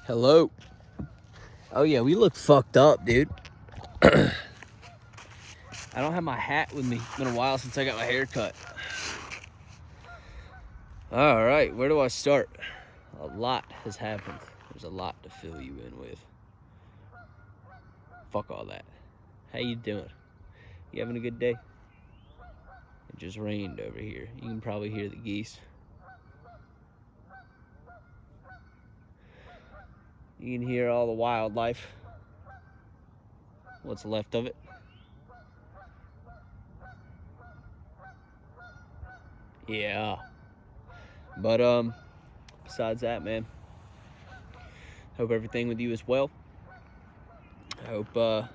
Hello. Oh yeah, we look fucked up, dude. I don't have my hat with me. It's been a while since I got my hair cut. All right, where do I start? A lot has happened. There's a lot to fill you in with. Fuck all that. How you doing? You having a good day? It just rained over here. You can probably hear the geese. You can hear all the wildlife. What's left of it. Yeah. But besides that, man, hope everything with you is well. I hope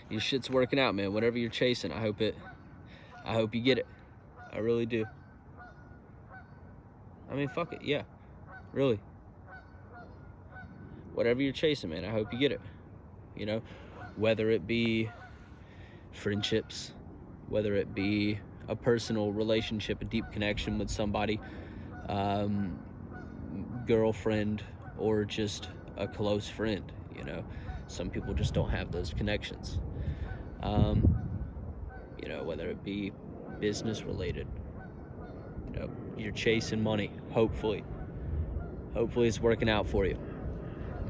your shit's working out, man. Whatever you're chasing, I hope you get it. I really do. I mean, fuck it, yeah. Really. Whatever you're chasing, man, I hope you get it. You know, whether it be friendships, whether it be a personal relationship, a deep connection with somebody, girlfriend, or just a close friend, you know. Some people just don't have those connections. You know, whether it be business related, you know, you're chasing money, hopefully it's working out for you.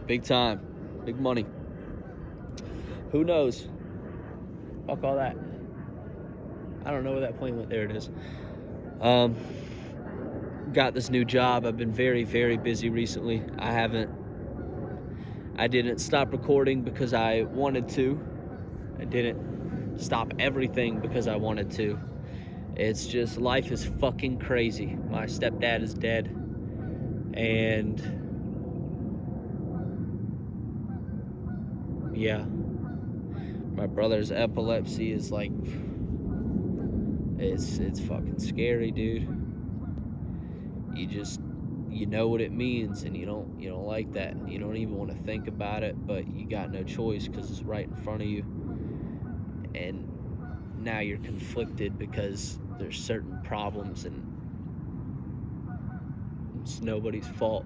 Big time, big money. Who knows? Fuck all that. I don't know where that plane went. There it is. Got this new job. I've been very, very busy recently. I didn't stop recording because I wanted to. I didn't stop everything because I wanted to. It's just, life is fucking crazy. My stepdad is dead, and yeah, my brother's epilepsy is like, it's fucking scary, dude. You know what it means, and you don't like that. You don't even want to think about it, but you got no choice because it's right in front of you. And now you're conflicted because there's certain problems, and it's nobody's fault,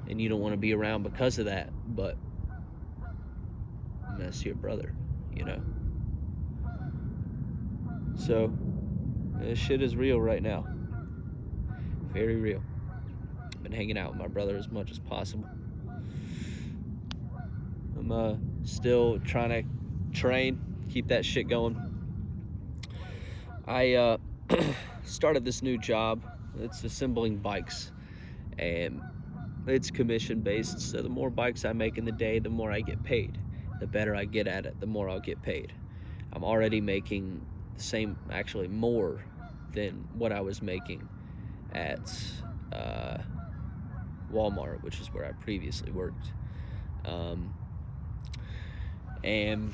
and you don't want to be around because of that, but that's your brother, you know. So this shit is real right now. Very real. I've been hanging out with my brother as much as possible. I'm still trying to train, keep that shit going. I started this new job. It's assembling bikes, and it's commission based, so the more bikes I make in the day, the more I get paid. The better I get at it, the more I'll get paid. I'm already making the same, actually more than what I was making at Walmart, which is where I previously worked. And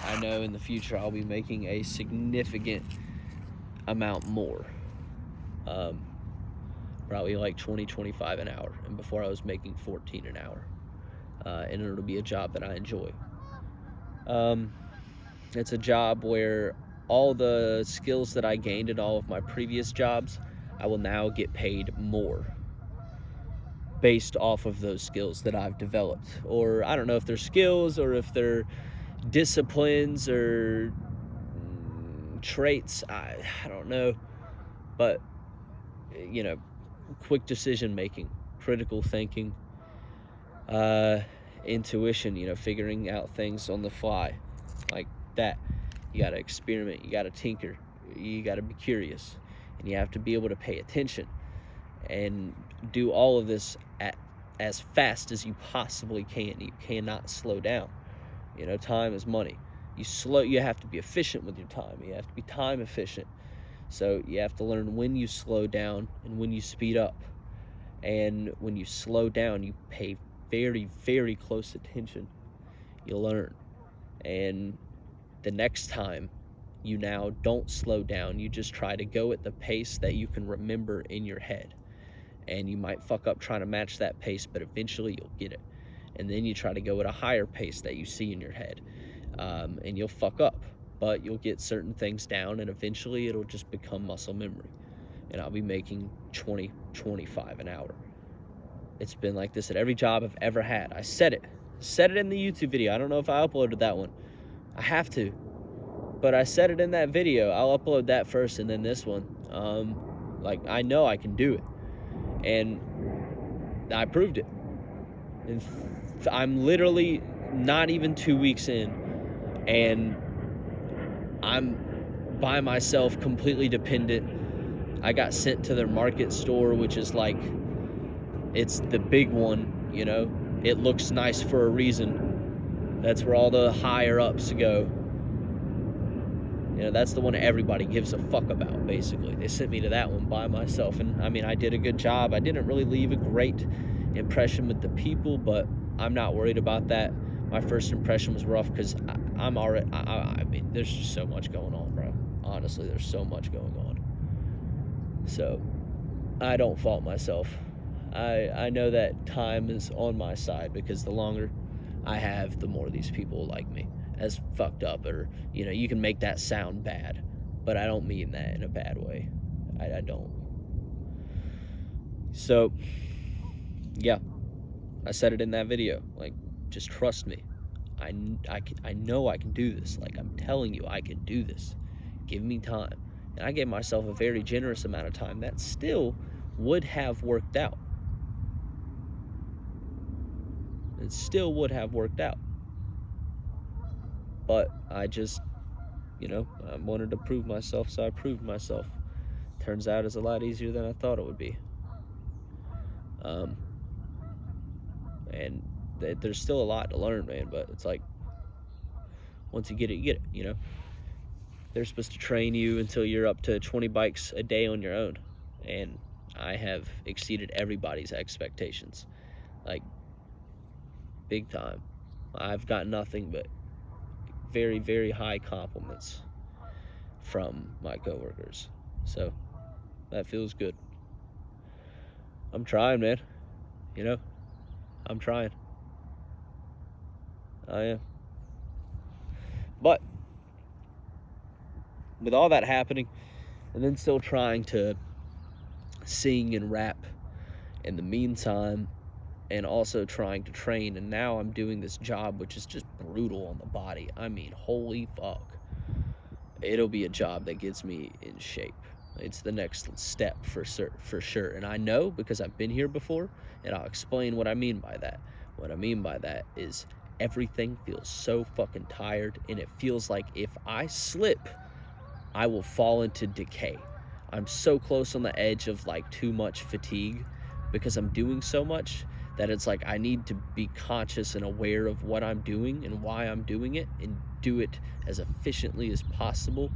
I know in the future I'll be making a significant amount more. Probably like 20-25 an hour, and before I was making 14 an hour. And it'll be a job that I enjoy. It's a job where all the skills that I gained in all of my previous jobs, I will now get paid more based off of those skills that I've developed. Or I don't know if they're skills or if they're disciplines or traits. I don't know. But, you know, quick decision making, critical thinking, intuition, you know, figuring out things on the fly, like that. You gotta experiment, you gotta tinker, you gotta be curious, and you have to be able to pay attention and do all of this as fast as you possibly can. You cannot slow down. You know, time is money. You have to be efficient with your time. You have to be time efficient. So you have to learn when you slow down and when you speed up. And when you slow down, you pay very, very close attention. You learn. And the next time, you now don't slow down. You just try to go at the pace that you can remember in your head. And you might fuck up trying to match that pace, but eventually you'll get it. And then you try to go at a higher pace that you see in your head. And you'll fuck up, but you'll get certain things down, and eventually it'll just become muscle memory. And I'll be making 20-25 an hour. It's been like this at every job I've ever had. I said it in the YouTube video. I don't know if I uploaded that one. I have to, but I said it in that video. I'll upload that first and then this one. Like, I know I can do it, and I proved it. And I'm literally not even 2 weeks in, and I'm by myself, completely dependent. I got sent to their market store, which is like, it's the big one, you know. It looks nice for a reason. That's where all the higher ups go. You know, that's the one everybody gives a fuck about, basically. They sent me to that one by myself, and I mean, I did a good job. I didn't really leave a great impression with the people, but I'm not worried about that. My first impression was rough because I'm already, I mean, there's just so much going on, bro. Honestly, there's so much going on. So, I don't fault myself. I know that time is on my side, because the longer I have, the more these people like me. As fucked up, or, you know, you can make that sound bad, but I don't mean that in a bad way. I don't. So, yeah, I said it in that video. Like, just trust me. I know I can do this. Like, I'm telling you, I can do this. Give me time. And I gave myself a very generous amount of time that still would have worked out. It still would have worked out. But I just, you know, I wanted to prove myself, so I proved myself. Turns out it's a lot easier than I thought it would be. And there's still a lot to learn, man, but it's like, once you get it, you know. They're supposed to train you until you're up to 20 bikes a day on your own. And I have exceeded everybody's expectations. Like, big time. I've got nothing but very, very high compliments from my coworkers. So, that feels good. I'm trying, man. You know? I'm trying. I am. But with all that happening, and then still trying to sing and rap in the meantime, and also trying to train, and now I'm doing this job which is just brutal on the body. I mean, holy fuck. It'll be a job that gets me in shape. It's the next step for sure. And I know, because I've been here before, and I'll explain what I mean by that. What I mean by that is everything feels so fucking tired, and it feels like if I slip, I will fall into decay. I'm so close on the edge of like too much fatigue, because I'm doing so much, that it's like I need to be conscious and aware of what I'm doing and why I'm doing it, and do it as efficiently as possible,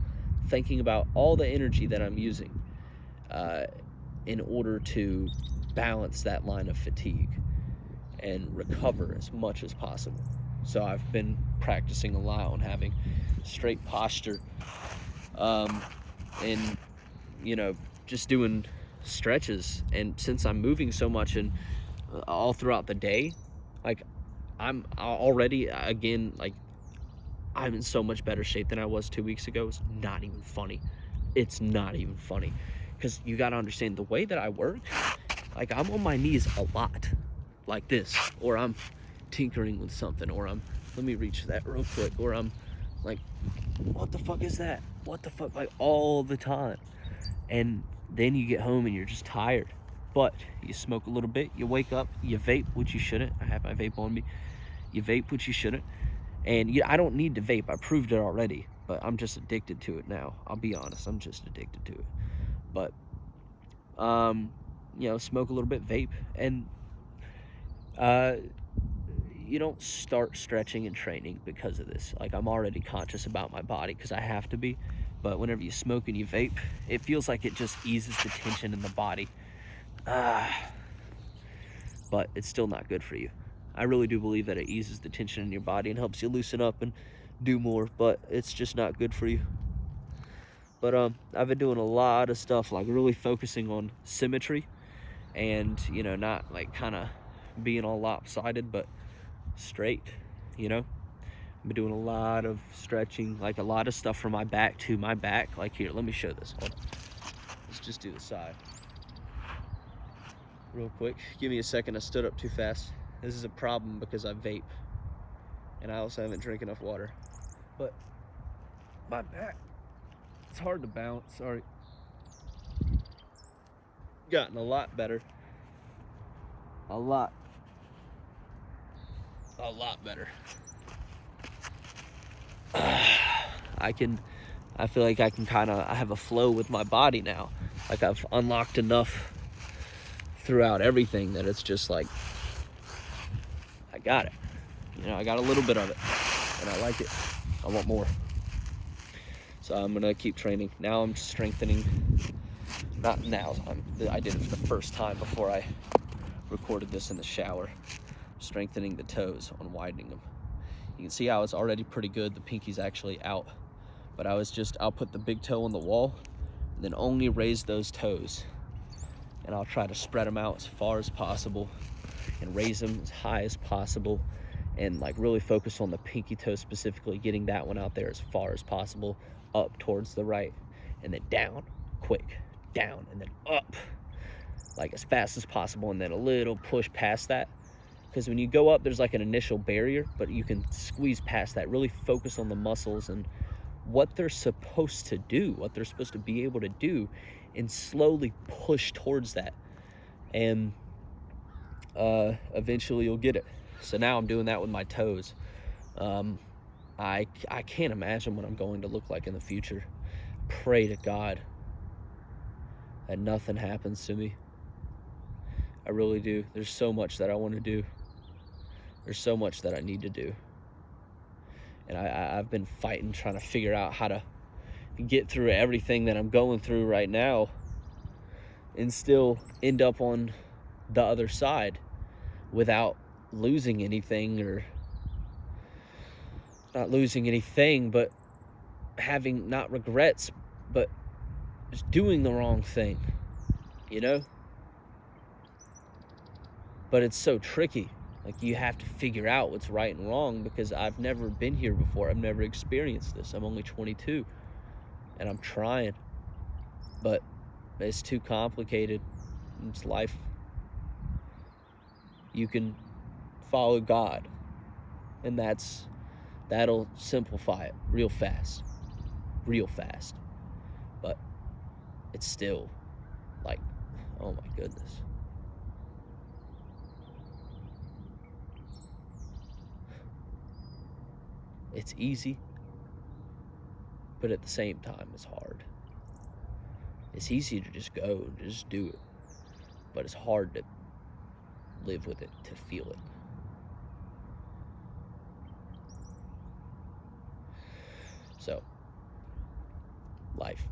thinking about all the energy that I'm using in order to balance that line of fatigue and recover as much as possible. So I've been practicing a lot on having straight posture, and, you know, just doing stretches. And since I'm moving so much and all throughout the day, like, I'm already, again, like, I'm in so much better shape than I was 2 weeks ago. It's not even funny. It's not even funny. Because you got to understand, the way that I work, like, I'm on my knees a lot, like this, or I'm tinkering with something, or I'm, let me reach that real quick, or I'm like, what the fuck is that? What the fuck? Like, all the time. And then you get home and you're just tired. But you smoke a little bit, you wake up, you vape, which you shouldn't. I have my vape on me. You vape, which you shouldn't. And I don't need to vape. I proved it already. But I'm just addicted to it now. I'll be honest. I'm just addicted to it. But, you know, smoke a little bit, vape. And you don't start stretching and training because of this. Like, I'm already conscious about my body because I have to be. But whenever you smoke and you vape, it feels like it just eases the tension in the body. But it's still not good for you. I really do believe that it eases the tension in your body and helps you loosen up and do more, but it's just not good for you. But I've been doing a lot of stuff, like really focusing on symmetry, and, you know, not like kind of being all lopsided, but straight, you know. I've been doing a lot of stretching, like a lot of stuff from my back to my back. Like, here, let me show this. Hold on. Let's just do the side real quick. Give me a second. I stood up too fast. This is a problem because I vape, and I also haven't drank enough water. But my back, it's hard to balance. Sorry. Gotten a lot better. A lot better. I feel like I have a flow with my body now. Like I've unlocked enough throughout everything that it's just like, I got it. You know, I got a little bit of it and I like it. I want more. So I'm gonna keep training. Now I'm strengthening, not now, I did it for the first time before I recorded this in the shower. Strengthening the toes on widening them. You can see how it's already pretty good. The pinky's actually out, but I'll put the big toe on the wall and then only raise those toes. And I'll try to spread them out as far as possible and raise them as high as possible, and like really focus on the pinky toe specifically, getting that one out there as far as possible, up towards the right, and then down, quick, down, and then up, like as fast as possible, and then a little push past that. Because when you go up, there's like an initial barrier, but you can squeeze past that, really focus on the muscles and what they're supposed to do, what they're supposed to be able to do, and slowly push towards that. And eventually you'll get it. So now I'm doing that with my toes. I can't imagine what I'm going to look like in the future. Pray to God that nothing happens to me. I really do. There's so much that I want to do. There's so much that I need to do. And I've been fighting, trying to figure out how to get through everything that I'm going through right now and still end up on the other side without losing anything, or not losing anything, but having not regrets, but just doing the wrong thing, you know? But it's so tricky. Like, you have to figure out what's right and wrong, because I've never been here before. I've never experienced this. I'm only 22 and I'm trying, but it's too complicated. It's life. You can follow God, and that'll simplify it real fast, but it's still like, oh my goodness. It's easy, but at the same time, it's hard. It's easy to just go and just do it, but it's hard to live with it, to feel it. So, life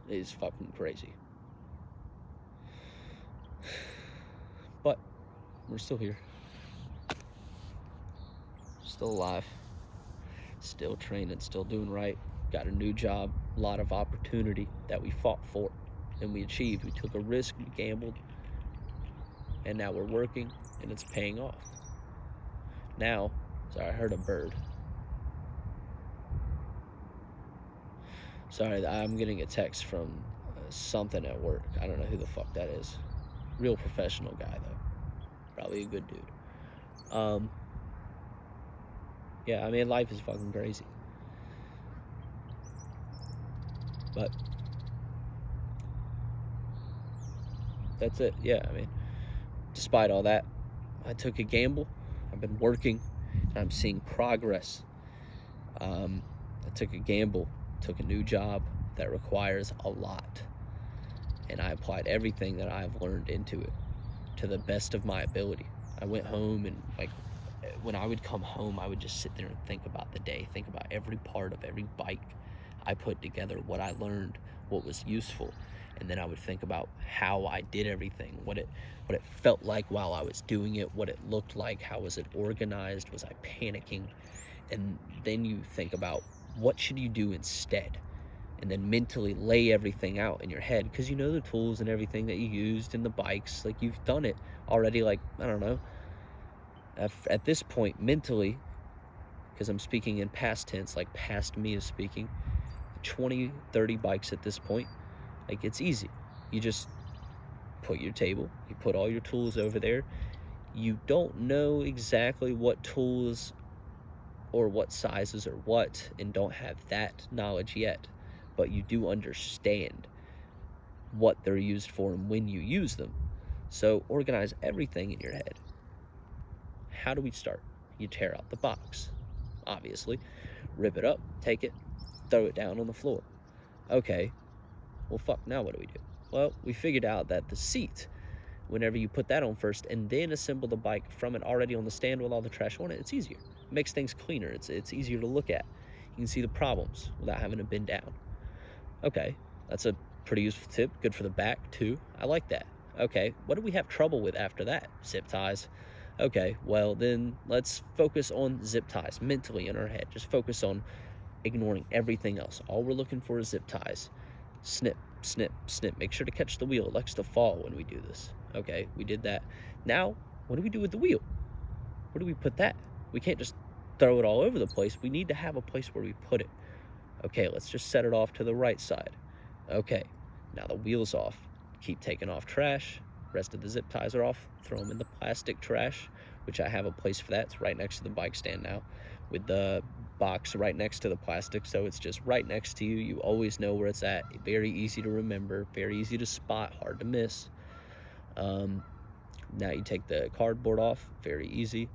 is fucking crazy. But we're still here. Still alive. Still training, still doing right. Got a new job, a lot of opportunity that we fought for and we achieved. We took a risk, we gambled, and now we're working and it's paying off. Now, sorry, I heard a bird. Sorry, I'm getting a text from something at work. I don't know who the fuck that is. Real professional guy, though. Probably a good dude. Yeah, I mean, life is fucking crazy. But that's it. Yeah, I mean, despite all that, I took a gamble. I've been working and I'm seeing progress. I took a gamble, took a new job that requires a lot, and I applied everything that I've learned into it to the best of my ability. I went home, and like, when I would come home, I would just sit there and think about the day, think about every part of every bike I put together, what I learned, what was useful, and then I would think about how I did everything, what it felt like while I was doing it, what it looked like, how was it organized, was I panicking? And then you think about, what should you do instead? And then mentally lay everything out in your head, because you know the tools and everything that you used in the bikes, like you've done it already, like, I don't know, at this point mentally, because I'm speaking in past tense, like past me is speaking, 20, 30 bikes at this point, like, it's easy. You just put your table, you put all your tools over there. You don't know exactly what tools or what sizes or what, and don't have that knowledge yet, but you do understand what they're used for and when you use them. So organize everything in your head. How do we start? You tear out the box, obviously, rip it up, take it, throw it down on the floor. Okay, well, fuck, now what do we do? Well, we figured out that the seat, whenever you put that on first and then assemble the bike from it already on the stand with all the trash on it, it's easier. It makes things cleaner. It's easier to look at. You can see the problems without having to bend down. Okay, that's a pretty useful tip. Good for the back too. I like that. Okay, what do we have trouble with after that? Zip ties. Okay, well then let's focus on zip ties mentally in our head. Just focus on ignoring everything else. All we're looking for is zip ties. Snip, snip, snip. Make sure to catch the wheel. It likes to fall when we do this. Okay, we did that. Now, what do we do with the wheel? Where do we put that? We can't just throw it all over the place. We need to have a place where we put it. Okay, let's just set it off to the right side. Okay, now the wheel's off. Keep taking off trash. Rest of the zip ties are off. Throw them in the plastic trash, which I have a place for that. It's right next to the bike stand now, with the box right next to the plastic, so it's just right next to you. You always know where it's at. Very easy to remember, very easy to spot, hard to miss. Now you take the cardboard off, very easy.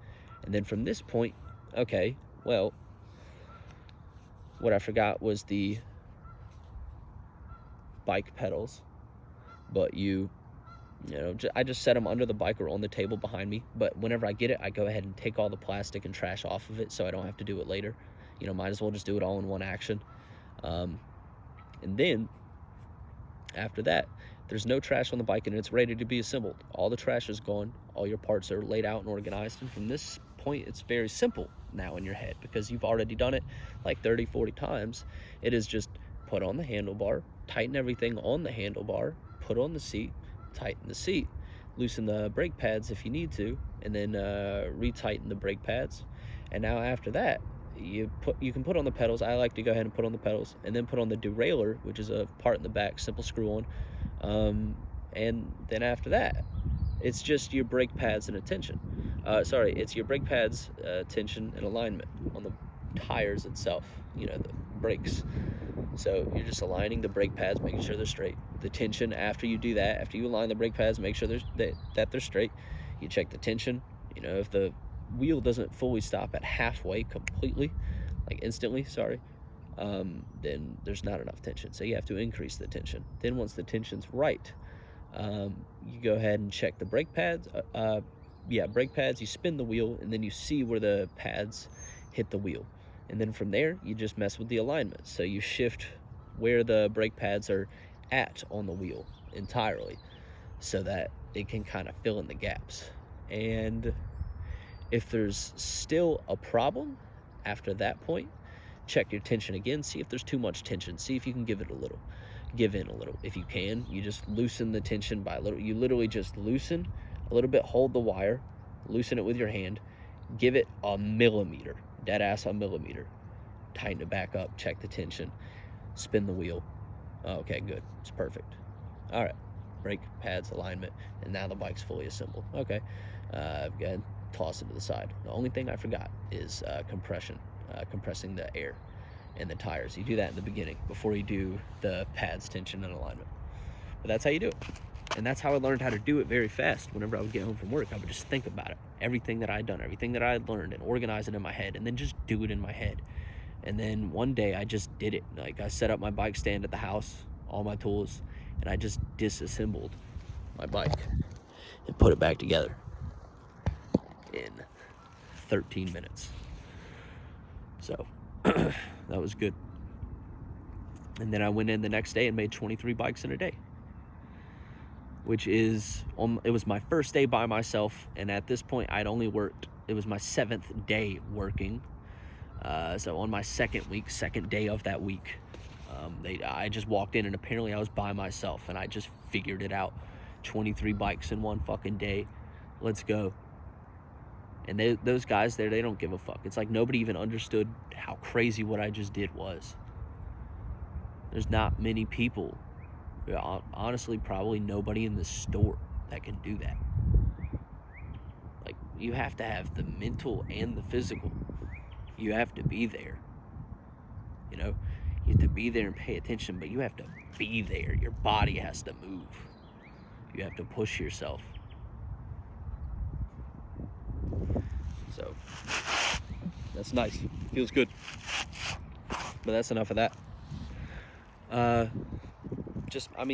And then from this point, okay, well, what I forgot was the bike pedals, but I just set them under the bike or on the table behind me. But whenever I get it, I go ahead and take all the plastic and trash off of it, so I don't have to do it later. Might as well just do it all in one action. And then after that, there's no trash on the bike and it's ready to be assembled. All the trash is gone. All your parts are laid out and organized. And from this point, it's very simple now in your head, because you've already done it like 30, 40 times. It is just put on the handlebar, tighten everything on the handlebar, put on the seat, tighten the seat, loosen the brake pads if you need to, and then retighten the brake pads. And now after that, you can put on the pedals. I like to go ahead and put on the pedals, and then put on the derailleur, which is a part in the back, simple screw on. And then after that, it's just your brake pads and attention. It's your brake pads, tension, and alignment on the tires itself, the brakes. So you're just aligning the brake pads, making sure they're straight. The tension, after you do that, after you align the brake pads, make sure that they're straight. You check the tension. If the wheel doesn't fully stop at halfway completely, like instantly, then there's not enough tension. So you have to increase the tension. Then once the tension's right, you go ahead and check the brake pads. Brake pads, you spin the wheel, and then you see where the pads hit the wheel. And then from there, you just mess with the alignment. So you shift where the brake pads are at on the wheel entirely, so that it can kind of fill in the gaps. And if there's still a problem after that point, check your tension again, see if there's too much tension, see if you can give in a little. If you can, you just loosen the tension by a little. You literally just loosen a little bit, hold the wire, loosen it with your hand, give it a millimeter, dead ass a millimeter, tighten it back up, check the tension, spin the wheel. Okay, good, it's perfect. All right, brake pads, alignment, and now the bike's fully assembled. Okay, go ahead and toss it to the side. The only thing I forgot is compression, compressing the air in the tires. You do that in the beginning before you do the pads, tension, and alignment. But that's how you do it. And that's how I learned how to do it very fast. Whenever I would get home from work, I would just think about it. Everything that I had done, everything that I had learned, and organize it in my head, and then just do it in my head. And then one day I just did it. Like, I set up my bike stand at the house, all my tools, and I just disassembled my bike and put it back together in 13 minutes. So that was good. And then I went in the next day and made 23 bikes in a day, which is, it was my first day by myself. And at this point I'd only worked, it was my 7th day working. So on my second day of that week, I just walked in and apparently I was by myself and I just figured it out. 23 bikes in one fucking day. Let's go. And those guys there, they don't give a fuck. It's like nobody even understood how crazy what I just did was. There's not many people Honestly, probably nobody in the store that can do that. Like, you have to have the mental and the physical. You have to be there. You know, you have to be there and pay attention, but you have to be there. Your body has to move. You have to push yourself. So, that's nice. Feels good. But that's enough of that.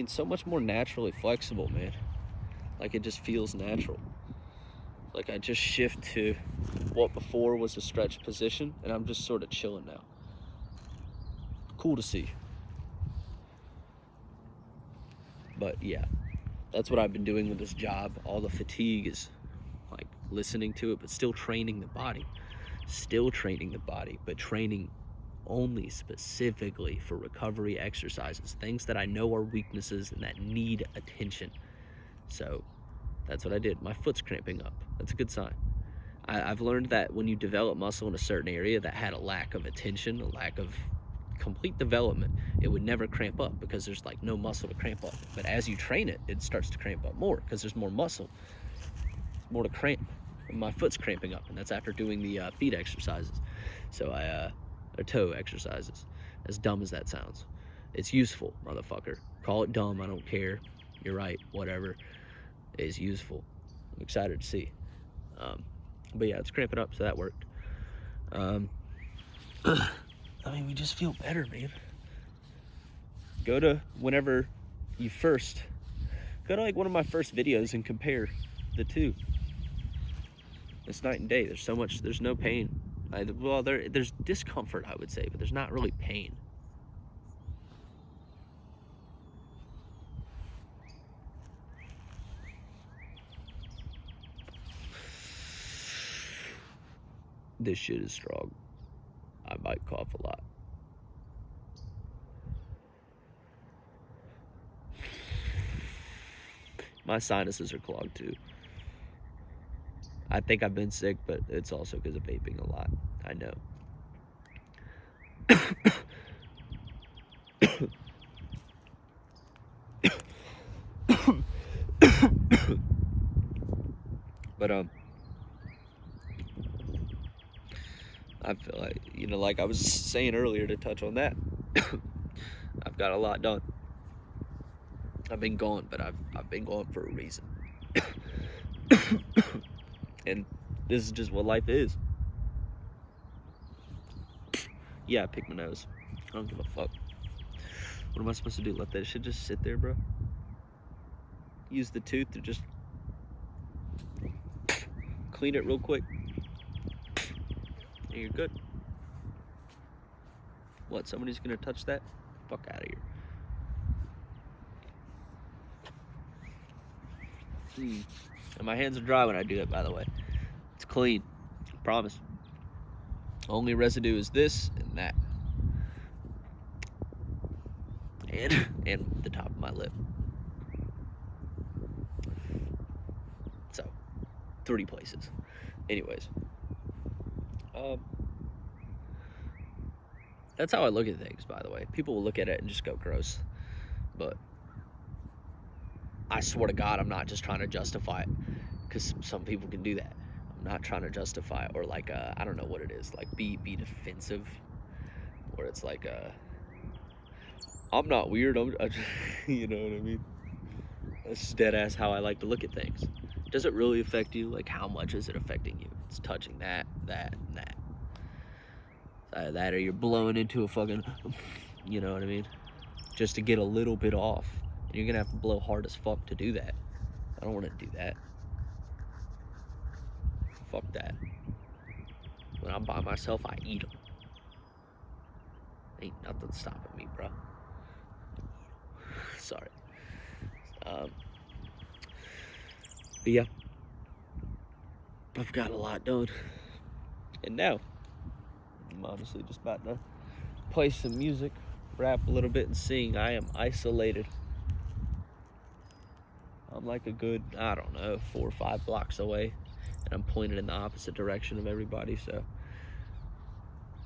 So much more naturally flexible, man. Like, it just feels natural. Like, I just shift to what before was a stretch position, and I'm just sort of chilling now. Cool to see. But yeah, that's what I've been doing with this job. All the fatigue is like listening to it, but still training the body. But training only specifically for recovery exercises, things that I know are weaknesses and that need attention. So that's what I did. My foot's cramping up. That's a good sign. I've learned that when you develop muscle in a certain area that had a lack of attention, a lack of complete development, it would never cramp up because there's like no muscle to cramp up. But as you train it, it starts to cramp up more because there's more muscle, more to cramp. And my foot's cramping up, and that's after doing the feet exercises. So or toe exercises. As dumb as that sounds, it's useful, motherfucker. Call it dumb, I don't care. You're right, whatever. It is useful. I'm excited to see. But yeah, it's cramping up, so that worked. We just feel better, man. Go to like one of my first videos and compare the two. It's night and day. There's no pain. There's discomfort, I would say, but there's not really pain. This shit is strong. I might cough a lot. My sinuses are clogged too. I think I've been sick, but it's also because of vaping a lot. I know. But I feel like I was saying earlier, to touch on that, I've got a lot done. I've been gone, but I've been gone for a reason. And this is just what life is. Yeah, I picked my nose. I don't give a fuck. What am I supposed to do? Let that shit just sit there, bro? Use the tooth to just clean it real quick. And you're good. What, somebody's gonna touch that? Fuck out of here. And my hands are dry when I do it, by the way. It's clean. I promise. Only residue is this and that. And the top of my lip. So, 30 places. Anyways. That's how I look at things, by the way. People will look at it and just go gross. But I swear to God, I'm not just trying to justify it, because some people can do that. I'm not trying to justify it, or like, I don't know what it is, like be defensive, or it's like, I'm not weird, you know what I mean? That's dead ass how I like to look at things. Does it really affect you? Like, how much is it affecting you? It's touching that, and that. That, or you're blowing into a fucking, you know what I mean? Just to get a little bit off. And you're gonna have to blow hard as fuck to do that. I don't want to do that. Fuck that. When I'm by myself, I eat them. Ain't nothing stopping me, bro. Sorry. But yeah, I've got a lot done. And now, I'm honestly just about to play some music, rap a little bit, and sing. I am isolated. I'm like a good, I don't know, 4 or 5 blocks away, and I'm pointed in the opposite direction of everybody, so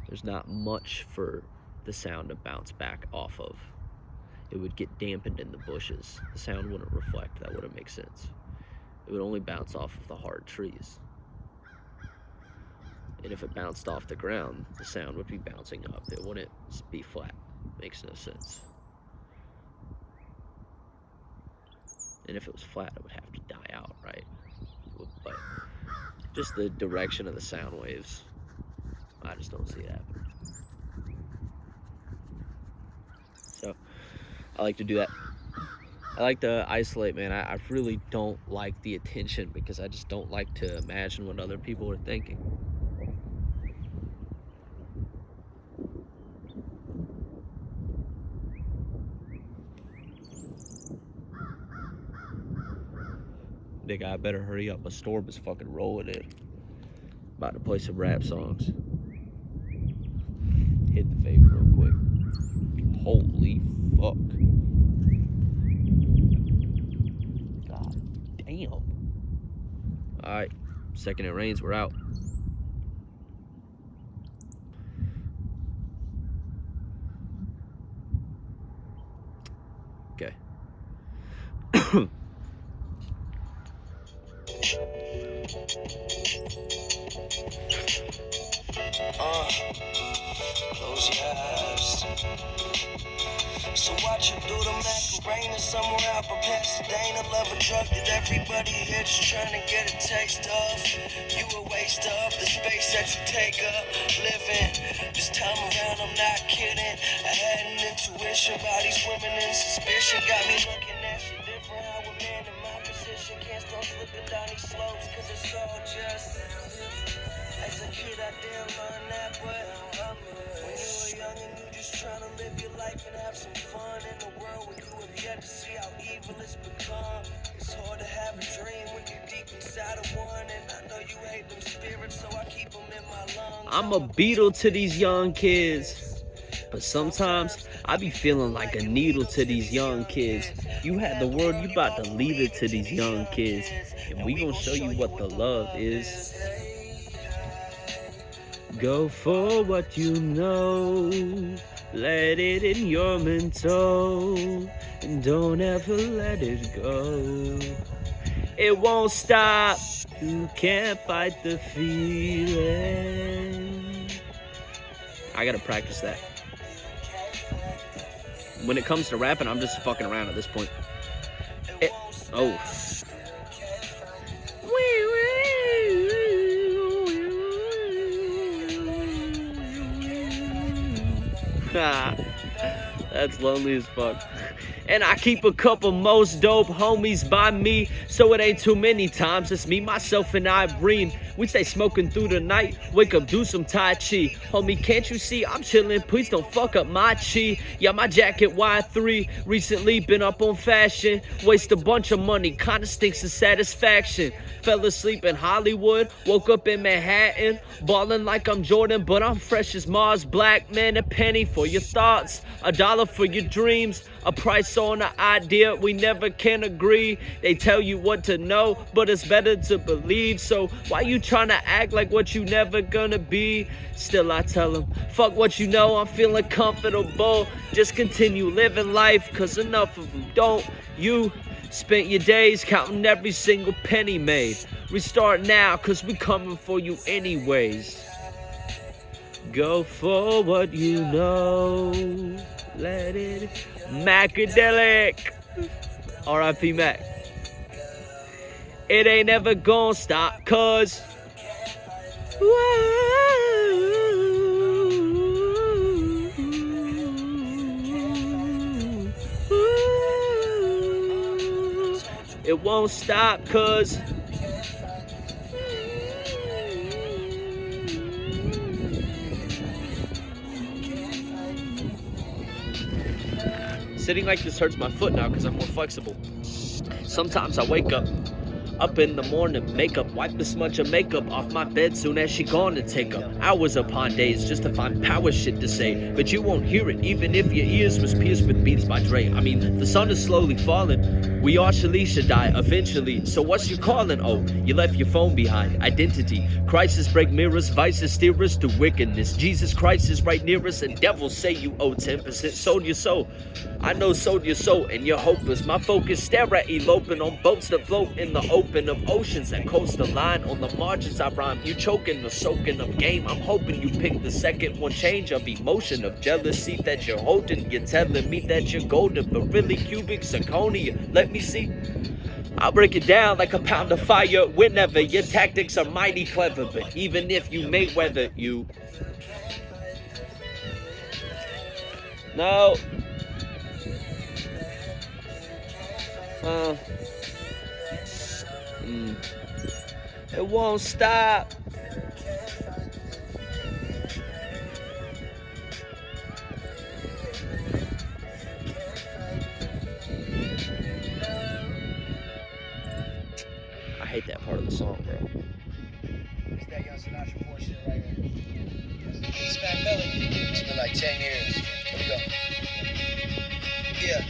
there's not much for the sound to bounce back off of. it would get dampened in the bushes. The sound wouldn't reflect. That wouldn't make sense. It would only bounce off of the hard trees. And if it bounced off the ground, the sound would be bouncing up. It wouldn't be flat. Makes no sense. And if it was flat, it would have to die out, right? But just the direction of the sound waves, I just don't see it happening. So I like to do that. I like to isolate, man. I really don't like the attention because I just don't like to imagine what other people are thinking. Nigga, I better hurry up. A storm is fucking rolling in. About to play some rap songs. Hit the vape real quick. Holy fuck. God damn. Alright. Second it rains, we're out. Okay. Close your eyes. So watch you do the Macarena somewhere out by Pasadena. Love a drug that everybody here just trying to get a taste of. You a waste of the space that you take up. Living this time around, I'm not kidding. I had an intuition about these women in suspicion. Got me looking at shit different. How a man in my position can't start slipping down these slopes, cause it's all just. As a kid, I didn't learn that, but when you were young and you just trying to live your life and have some fun in a world where you have yet to see how evil it's become. It's hard to have a dream when you're deep inside of one, and I know you hate them spirits, so I keep them in my lungs. I'm a beetle to these young kids, but sometimes I be feeling like a needle to these young kids. You had the world, you about to leave it to these young kids, and we gonna show you what the love is. Go for what you know, let it in your mental, and don't ever let it go. It won't stop, you can't fight the feeling. I gotta practice that. When it comes to rapping, I'm just fucking around at this point. Oh. That's lonely as fuck. And I keep a couple most dope homies by me, so it ain't too many times. It's me, myself, and Irene. We stay smoking through the night, wake up, do some Tai Chi. Homie, can't you see I'm chilling? Please don't fuck up my chi. Yeah, my jacket Y3, recently been up on fashion. Waste a bunch of money, kinda stinks of satisfaction. Fell asleep in Hollywood, woke up in Manhattan. Ballin' like I'm Jordan, but I'm fresh as Mars. Black man, a penny for your thoughts, $1 for your dreams. A price on an idea, we never can agree. They tell you what to know, but it's better to believe. So why you trying to act like what you never gonna be? Still I tell them, fuck what you know, I'm feeling comfortable. Just continue living life, cause enough of them don't. You spent your days counting every single penny made. Restart now, cause we coming for you anyways. Go for what you know, let it. Macadelic. R.I.P. Mac. It ain't never gonna stop, cause it won't stop, cause sitting like this hurts my foot now because I'm more flexible. Sometimes I wake up in the morning, makeup, wipe the smudge of makeup off my bed soon as she gone to take up hours upon days just to find power shit to say. But you won't hear it, even if your ears was pierced with beats by Dre. I mean, the sun is slowly falling. We all should die eventually. So what's your calling? Oh, you left your phone behind. Identity crisis, break mirrors, vices steer us to wickedness. Jesus Christ is right near us, and devils say you owe 10%. Sold your soul. I know sold your soul, and you're hopeless. My focus stare at eloping on boats that float in the open of oceans that coast the line. On the margins I rhyme, you choking the soaking of game. I'm hoping you pick the second one. Change of emotion, of jealousy that you're holding. You're telling me that you're golden, but really cubic zirconia. Let me see. I'll break it down like a pound of fire whenever. Your tactics are mighty clever, but even if you may weather you. No. It won't stop. I hate that part of the song, bro. It's that young Sinatra portion right here. It's Mac Melody. It's been like 10 years. Here we go. Yeah.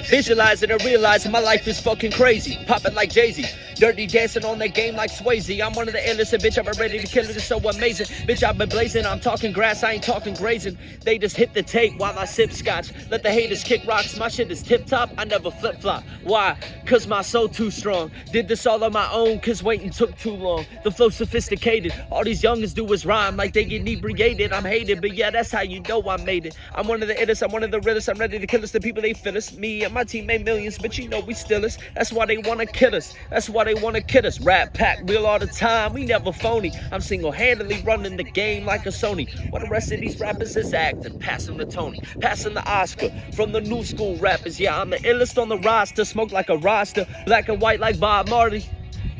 Visualizing and realizing my life is fucking crazy. Popping like Jay-Z. Dirty dancing on that game like Swayze. I'm one of the illest, and bitch, I've been ready to kill it. It's so amazing. Bitch, I've been blazing. I'm talking grass, I ain't talking grazing. They just hit the tape while I sip scotch. Let the haters kick rocks. My shit is tip-top. I never flip-flop. Why? Cause my soul too strong. Did this all on my own, cause waiting took too long. The flow sophisticated. All these youngins do is rhyme like they get inebriated. I'm hated, but yeah, that's how you know I made it. I'm one of the illest, I'm one of the realest. I'm ready to kill us. The people, they feel us. Me and my team made millions, but you know we still us. That's why they wanna kill us. That's why they wanna kill us. Rap pack real all the time. We never phony. I'm single-handedly running the game like a Sony. What the rest of these rappers is acting. Passing the Tony, passing the Oscar. From the new school rappers, yeah, I'm the illest on the roster. Smoke like a roster. Black and white like Bob Marley.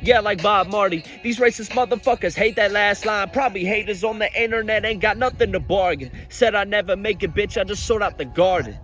Yeah, like Bob Marley. These racist motherfuckers hate that last line. Probably haters on the internet ain't got nothing to bargain. Said I never make it, bitch, I just sort out the garden.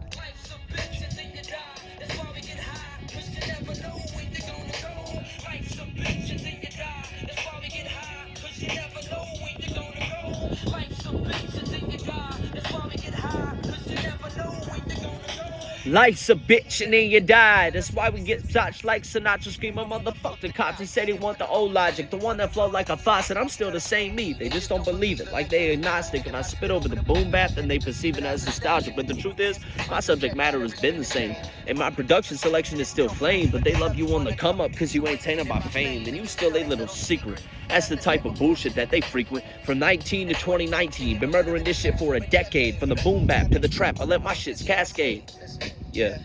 Life's a bitch and then you die. That's why we get touched like Sinatra screaming motherfuck the cops. He said he want the old logic, the one that flowed like a faucet. I'm still the same me. They just don't believe it. Like they agnostic. And I spit over the boom bap and they perceive it as nostalgic. But the truth is, my subject matter has been the same. And my production selection is still flame. But they love you on the come up because you ain't tainted by fame. And you still a little secret. That's the type of bullshit that they frequent. From 19 to 2019. Been murdering this shit for a decade. From the boom bap to the trap. I let my shits cascade. Yeah.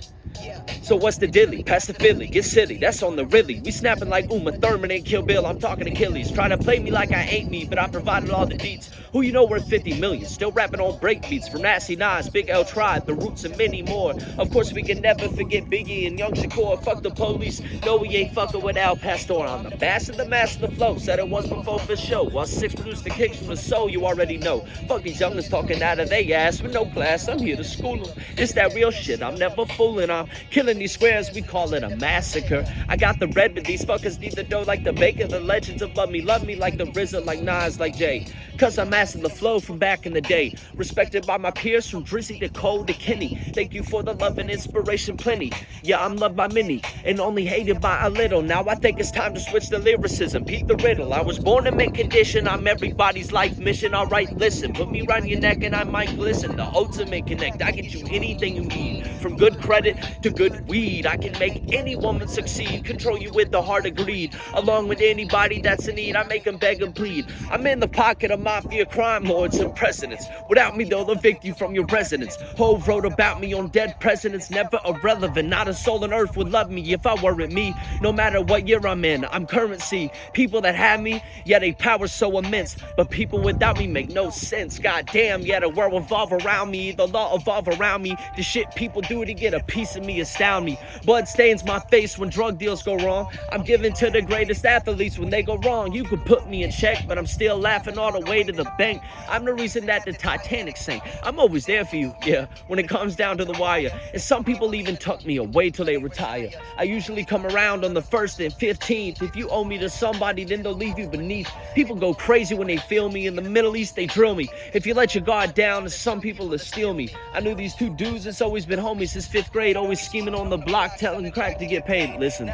So what's the dilly? Pass the Philly, get silly, that's on the really. We snapping like Uma Thurman and Kill Bill, I'm talking Achilles. Trying to play me like I ain't me, but I provided all the deets. Who you know worth 50 million, still rapping on break beats. From Nasty Nas, Big L Tribe, The Roots and many more. Of course we can never forget Biggie and Young Shakur. Fuck the police, no we ain't fucking with Al Pastor. I'm the master of the flow, said it once before for show. While 6 produced the kicks from the soul, you already know. Fuck these youngers talking out of they ass with no class, I'm here to school them. It's that real shit, I'm never fooling, I'm killing these squares, we call it a massacre. I got the red, but these fuckers need the dough like the bacon. The legends of love me like the RZA, like Nas, like Jay. Cause I mastered the flow from back in the day. Respected by my peers from Drizzy to Cole to Kenny. Thank you for the love and inspiration plenty. Yeah, I'm loved by many and only hated by a little. Now I think it's time to switch the lyricism. Peep the riddle. I was born in mint condition. I'm everybody's life mission. Alright, listen. Put me around your neck and I might glisten. The ultimate connect. I get you anything you need. From good credit to good weed. I can make any woman succeed. Control you with the heart of greed. Along with anybody that's in need. I make them beg and plead. I'm in the pocket of mafia crime lords and presidents. Without me they'll evict you from your residence. Hove wrote about me on dead presidents. Never irrelevant. Not a soul on earth would love me if I weren't me. No matter what year I'm in, I'm currency. People that have me, yeah, they power so immense. But people without me make no sense. Goddamn, yeah, the world revolve around me. The law evolve around me. The shit people do to get a piece of me astound me. Blood stains my face when drug deals go wrong. I'm giving to the greatest athletes when they go wrong. You could put me in check, but I'm still laughing all the way to the bank. I'm the reason that the Titanic sank. I'm always there for you, yeah, when it comes down to the wire. And some people even tuck me away till they retire. I usually come around on the 1st and 15th. If you owe me to somebody, then they'll leave you beneath. People go crazy when they feel me. In the Middle East, they drill me. If you let your guard down, some people will steal me. I knew these two dudes, it's always been homies since 5th grade, always scheming on the block, telling crack to get paid. Listen,